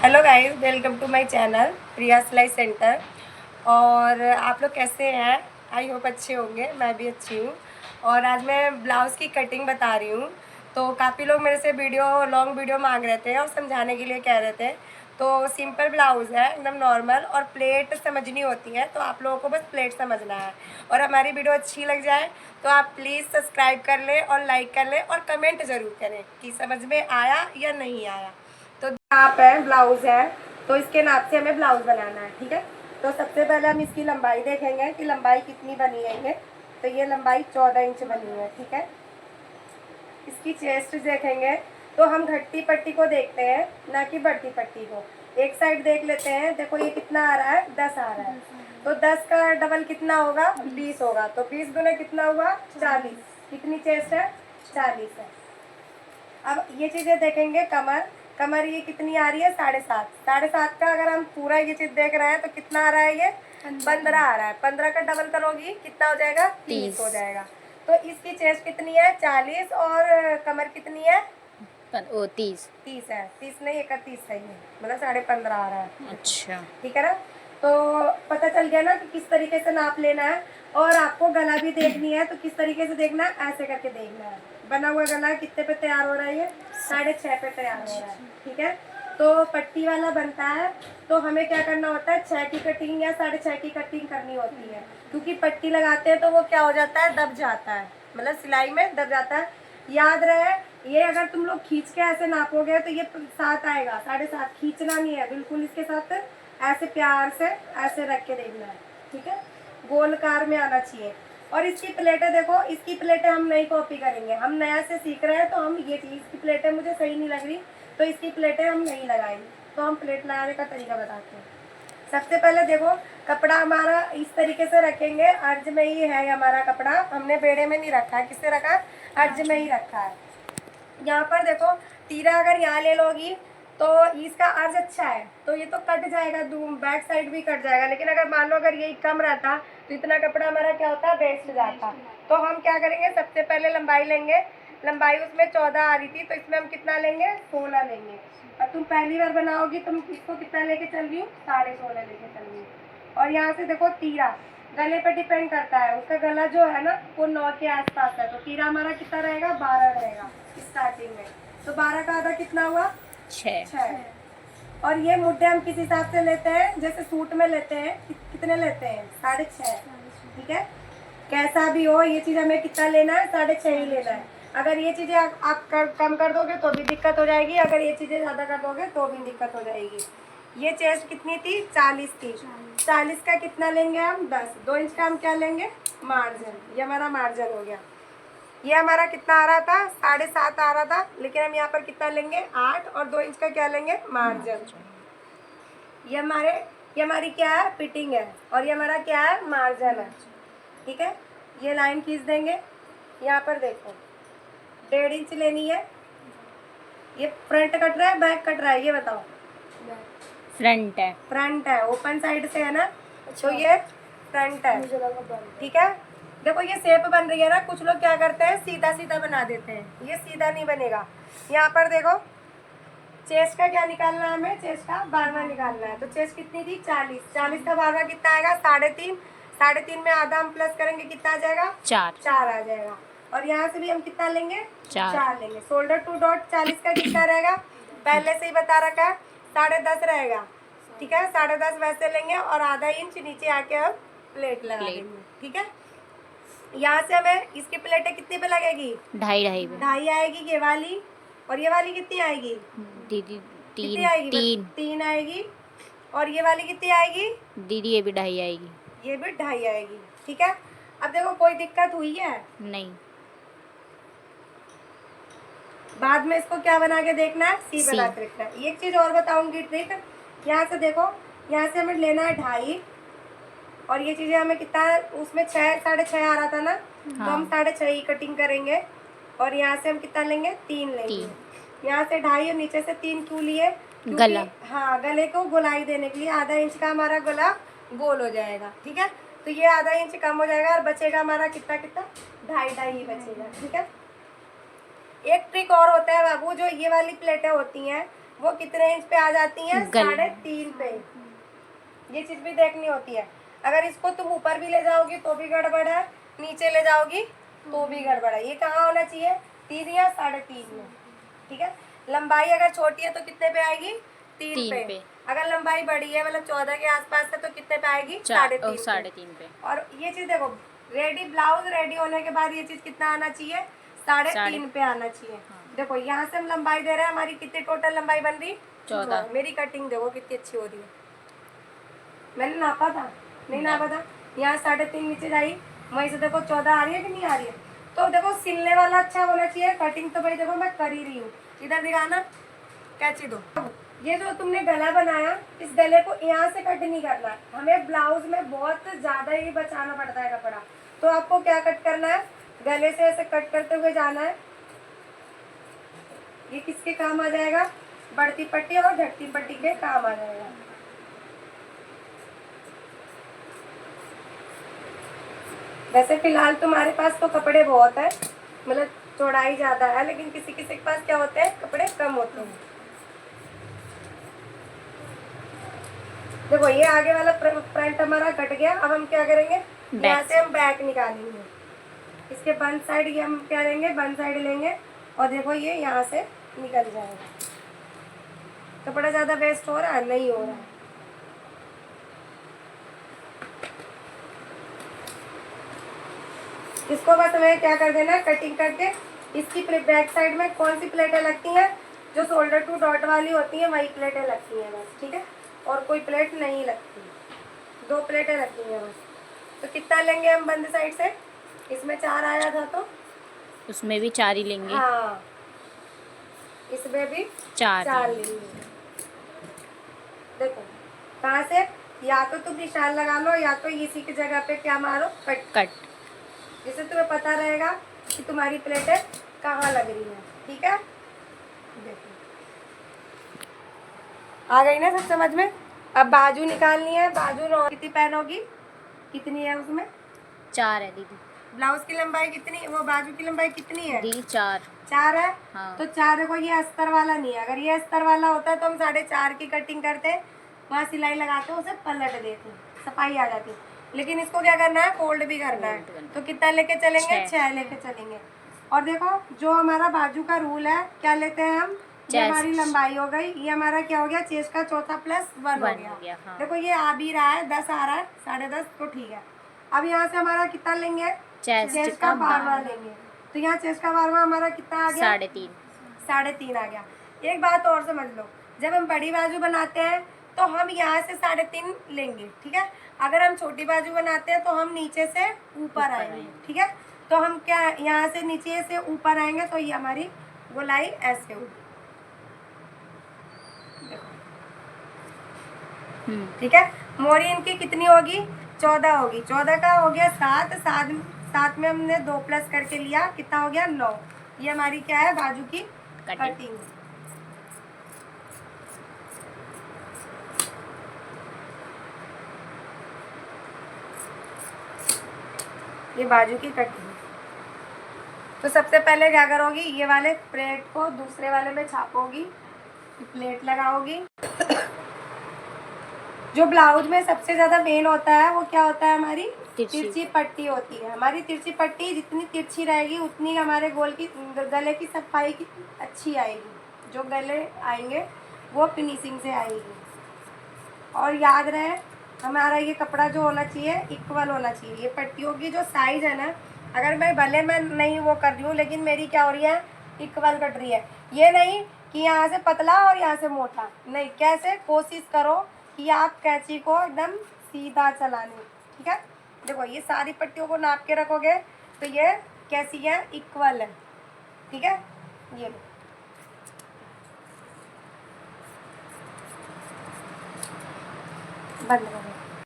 Hello guys, welcome to my channel Priya Silai centre. और आप लोग कैसे हैं? आई होप अच्छे होंगे। मैं भी अच्छी हूँ। और आज मैं ब्लाउज़ की कटिंग बता रही हूँ। तो काफ़ी लोग मेरे से लॉन्ग वीडियो मांग रहे थे और समझाने के लिए कह रहे थे। तो सिंपल ब्लाउज़ है, एकदम नॉर्मल, और प्लेट समझनी होती है। तो आप लोगों को बस प्लेट समझना है। और हमारी वीडियो अच्छी लग जाए तो आप प्लीज़ सब्सक्राइब कर लें और लाइक कर लें और कमेंट ज़रूर करें कि समझ में आया या नहीं आया। तो नाप है, ब्लाउज़ है, तो इसके नाप से हमें ब्लाउज़ बनाना है। ठीक है। तो सबसे पहले हम इसकी लंबाई देखेंगे कि लंबाई कितनी बनी है ये। तो ये लंबाई 14 इंच बनी है। ठीक है। इसकी चेस्ट देखेंगे तो हम घटती पट्टी को देखते हैं, ना कि बढ़ती पट्टी को। एक साइड देख लेते हैं। देखो ये कितना आ रहा है, 10 आ रहा है। तो 10 का डबल कितना होगा, 20 होगा। तो 20 गुना कितना हुआ, 40। कितनी चेस्ट है, 40 है। अब ये चीज़ें देखेंगे। कमर कमर ये कितनी आ रही है, 7.5। 7.5 का अगर हम पूरा ये चीज़ देख रहे हैं तो कितना आ रहा है, ये 15 आ रहा है। 15 का डबल करोगी कितना हो जाएगा, 30 हो जाएगा। तो इसकी चेस्ट कितनी है, 40, और कमर कितनी है, 30 है। 30 नहीं, 31 है ये, मतलब 15.5 आ रहा है। अच्छा ठीक है ना। तो पता चल गया ना कि किस तरीके से नाप लेना है। और आपको गला भी देखनी है तो किस तरीके से देखना है, ऐसे करके देखना है। बना हुआ गला कितने पे तैयार हो रहा है, ये 6.5 पे तैयार हो रहा है। ठीक है। तो पट्टी वाला बनता है तो हमें क्या करना होता है, 6 की कटिंग या 6.5 की कटिंग करनी होती है। क्योंकि पट्टी लगाते हैं तो वो क्या हो जाता है, दब जाता है, मतलब सिलाई में दब जाता है। याद रहे, ये अगर तुम लोग खींच के ऐसे नापोगे तो ये 7 आएगा। 7.5 खींचना नहीं है बिल्कुल, इसके साथ ऐसे प्यार से ऐसे रख के देखना है। ठीक है। गोलकार में आना चाहिए। और इसकी प्लेटें देखो, इसकी प्लेटें हम नहीं कॉपी करेंगे। हम नया से सीख रहे हैं तो हम ये चीज़, इसकी प्लेटें मुझे सही नहीं लग रही तो इसकी प्लेटें हम नहीं लगाएंगे। तो हम प्लेट लगाने का तरीका बताते हैं। सबसे पहले देखो, कपड़ा हमारा इस तरीके से रखेंगे। अर्ज में ही है हमारा कपड़ा, हमने बेड़े में नहीं रखा है। किससे रखा है, अर्ज में ही रखा है। यहाँ पर देखो, तीरा अगर यहाँ ले लोगी तो इसका अर्ज अच्छा है तो ये तो कट जाएगा, बैक साइड भी कट जाएगा। लेकिन अगर मान लो अगर यही कम रहता तो इतना कपड़ा हमारा क्या होता, वेस्ट जाता। तो हम क्या करेंगे, सबसे पहले लंबाई लेंगे। लंबाई उसमें 14 आ रही थी तो इसमें हम कितना लेंगे, 16 लेंगे। और तुम पहली बार बनाओगी, तुम इसको कितना लेके चल रही हो, 16.5 लेके चल रही हो। और यहाँ से देखो, तीरा गले पे डिपेंड करता है। उसका गला जो है ना वो 9 के आसपास है। तो तीरा हमारा कितना रहेगा, 12 रहेगा स्टार्टिंग में। तो 12 का आधा कितना हुआ, 6। और ये मुद्दे हम किस हिसाब से लेते हैं, जैसे सूट में लेते हैं, कितने लेते हैं, 6.5। ठीक है। कैसा भी हो, ये चीज़ हमें कितना लेना है, 6.5 ही लेना है। अगर ये चीज़ें आप कम कर दोगे तो भी दिक्कत हो जाएगी, अगर ये चीज़ें ज़्यादा कर दोगे तो भी दिक्कत हो जाएगी। ये चेस्ट कितनी थी, 40 थी। 40 का कितना लेंगे हम, 10। 2 इंच का हम क्या लेंगे, मार्जिन। ये हमारा मार्जिन हो गया। ये हमारा कितना आ रहा था, 7.5 आ रहा था, लेकिन हम यहाँ पर कितना लेंगे, 8। और 2 इंच का क्या लेंगे, मार्जिन। ये हमारी क्या है, फिटिंग है। और ये हमारा क्या है, मार्जिन है। ठीक है। ये लाइन खींच देंगे। यहाँ पर देखो, 1.5 इंच लेनी है। ये फ्रंट कट रहा है, बैक कट रहा है, ये बताओ। फ्रंट है। फ्रंट है, ओपन साइड से है ना। तो ये फ्रंट है। ठीक है। देखो ये शेप बन रही है ना, कुछ लोग क्या करते हैं, सीधा सीधा बना देते हैं। ये सीधा नहीं बनेगा। यहाँ पर देखो, चेस्ट का क्या निकालना है हमें, चेस्ट का 12 निकालना है। तो चेस्ट कितनी थी, 40। 40 का 12 कितना आएगा, 3.5। 3.5 में आधा हम प्लस करेंगे, कितना आ जाएगा, 4 आ जाएगा। और यहाँ से भी हम कितना लेंगे, 4 लेंगे। शोल्डर टू डॉट 40 का कितना रहेगा, पहले से ही बता रखा है, 10.5 रहेगा। ठीक है। 10.5 वैसे लेंगे और आधा इंच नीचे आके हम प्लेट लगा देंगे। ठीक है। यहाँ से हमें इसकी प्लेटें कितनी पे लगेगी, 2.5 आएगी ये वाली। और ये वाली कितनी आएगी, दीदी कितनी आएगी, 3 आएगी। और ये वाली कितनी आएगी, दीदी ये भी 2.5 आएगी, ये भी 2.5 आएगी। ठीक है। अब देखो, कोई दिक्कत हुई है, नहीं। बाद में इसको क्या बना के देखना है, सी बना के रखना है। एक चीज़ और बताऊंगी ट्रिक। यहाँ से देखो, यहाँ से हमें लेना है 2.5। और ये चीज़ें हमें कितना, उसमें 6, 6.5 आ रहा था ना। हाँ। तो हम 6.5 ही कटिंग करेंगे। और यहाँ से हम कितना लेंगे, 3 लेंगे। यहाँ से 2.5 और नीचे से 3 क्यों लिए, गला, हाँ, गले को गोलाई देने के लिए। आधा इंच का हमारा गला गोल हो जाएगा। ठीक है। तो ये आधा इंच कम हो जाएगा और बचेगा हमारा कितना कितना, 2.5 ही बचेगा। ठीक है। एक ट्रिक और होता है बाबू, जो ये वाली प्लेटें होती हैं वो कितने इंच पे आ जाती हैं? गले। 3.5 पे। ये चीज भी देखनी होती है। अगर इसको तुम ऊपर भी ले जाओगी तो भी गड़बड़ है, नीचे ले जाओगी तो भी गड़बड़ है। ये कहाँ होना चाहिए? 3 या 3.5 में। ठीक है। लंबाई अगर छोटी है तो कितने पे आएगी? 3 पे। अगर लंबाई बड़ी है मतलब 14 के आसपास है तो कितने पे आएगी? 3.5 पे। और ये चीज देखो, रेडी ब्लाउज रेडी होने के बाद ये चीज कितना आना चाहिए? 3.5 पे आना चाहिए। देखो यहाँ से हम लंबाई दे रहे हैं, हमारी कितनी टोटल लंबाई बन रही? 14। मेरी कटिंग देखो कितनी अच्छी हो रही है। मैंने नापा था, नहीं नापा था। यहाँ 3.5 नीचे जाई, वहीं से देखो 14 आ रही है कि नहीं आ रही है? तो देखो सिलने वाला अच्छा होना चाहिए। कटिंग तो भाई देखो मैं कर ही रही हूँ। इधर दिखाना, कैची दो। ये जो तुमने गला बनाया, इस गले को यहाँ से कट नहीं करना। हमें ब्लाउज में बहुत ज्यादा ही बचाना पड़ता है कपड़ा। तो आपको क्या कट करना है? गले से ऐसे कट करते हुए जाना है। ये किसके काम आ जाएगा? बढ़ती पट्टी और घटती पट्टी के काम आ जाएगा। वैसे फिलहाल तुम्हारे पास तो कपड़े बहुत है, मतलब चौड़ाई ज्यादा है, लेकिन किसी किसी के पास क्या होते हैं? कपड़े कम होते हैं। देखो ये आगे वाला फ्रंट हमारा कट गया। अब हम क्या करेंगे? यहाँ से हम बैक निकालेंगे। इसके बंद साइड ये हम क्या लेंगे? बंद साइड लेंगे और देखो ये यहाँ से निकल जाएगा। कपड़ा ज्यादा वेस्ट हो रहा है? नहीं हो रहा है। इसको बस हमें क्या कर देना है? कटिंग करके इसकी बैक साइड में कौन सी प्लेटें लगती हैं? जो शोल्डर टू डॉट वाली होती हैं वही प्लेटें लगती हैं बस। ठीक है, और कोई प्लेट नहीं लगती, 2 प्लेटें लगती हैं बस। तो कितना लेंगे हम बंद साइड से? इसमें 4 आया था तो उसमें भी 4 ही लेंगे। हाँ, इसमें भी 4 लेंगे। देखो कहाँ से? या तो तुम निशान लगा लो या तो इसी की जगह पे क्या मारो? कट। जिससे तुम्हें पता रहेगा कि तुम्हारी प्लेटें कहाँ लग रही हैं। ठीक है, देखो आ गई ना सब समझ में? अब बाजू निकालनी है। बाजू कितनी पहनोगी? कितनी है उसमें? 4 है दीदी। ब्लाउज की लंबाई कितनी, वो बाजू की लंबाई कितनी है? दीदी 4। 4 है। हाँ। तो 4 देखो, ये अस्तर वाला नहीं है। अगर ये अस्तर वाला होता तो हम 4.5 की कटिंग करते, वहाँ सिलाई लगाते, उसे पलट देते, सफाई आ जाती। लेकिन इसको क्या करना है? फोल्ड भी करना है। तो कितना लेके चलेंगे? 6 लेके चलेंगे। और देखो जो हमारा बाजू का रूल है, क्या लेते हैं हम? ये हमारी लंबाई हो गई, ये हमारा क्या हो गया? चेस्ट का चौथा +1 हो गया। हाँ। देखो ये आ भी रहा है, 10 आ रहा है, 10.5 तो ठीक है। अब यहाँ से हमारा कितना लेंगे? चेस्ट का बारवा लेंगे। तो यहाँ चेस्ट का बारवा हमारा कितना आ गया? 3.5 आ गया। एक बात और समझ लो, जब हम बड़ी बाजू बनाते हैं तो हम यहाँ से 3.5 लेंगे। ठीक है, अगर हम छोटी बाजू बनाते हैं तो हम नीचे से ऊपर आएंगे। ठीक है, तो हम क्या यहाँ से नीचे से ऊपर आएंगे तो ये हमारी गोलाई ऐसे होगी। ठीक है, मोरी इनकी कितनी होगी? 14 होगी। 14 का हो गया 7, 7 में हमने 2 प्लस करके लिया, कितना हो गया? 9। ये हमारी क्या है? बाजू की कटिंग। ये बाजू की कटिंग। तो सबसे पहले क्या करोगी? ये वाले प्लेट को दूसरे वाले में छापोगी, प्लेट लगाओगी। जो ब्लाउज में सबसे ज्यादा मेन होता है वो क्या होता है? हमारी तिरछी पट्टी होती है। हमारी तिरछी पट्टी जितनी तिरछी रहेगी उतनी हमारे गले की सफाई की अच्छी आएगी। जो गले आएंगे वो फिनिशिंग से आएगी। और याद रहे, हमारा ये कपड़ा जो होना चाहिए इक्वल होना चाहिए। ये पट्टियों की जो साइज है ना, अगर मैं भले मैं नहीं वो कर रही हूँ, लेकिन मेरी क्या हो रही है? इक्वल कट रही है। ये नहीं कि यहाँ से पतला और यहाँ से मोटा, नहीं। कैसे? कोशिश करो कि आप कैंची को एकदम सीधा चलाने। ठीक है, देखो ये सारी पट्टियों को नाप के रखोगे तो ये कैसी है? इक्वल है। ठीक है, ये लो। बंद करो।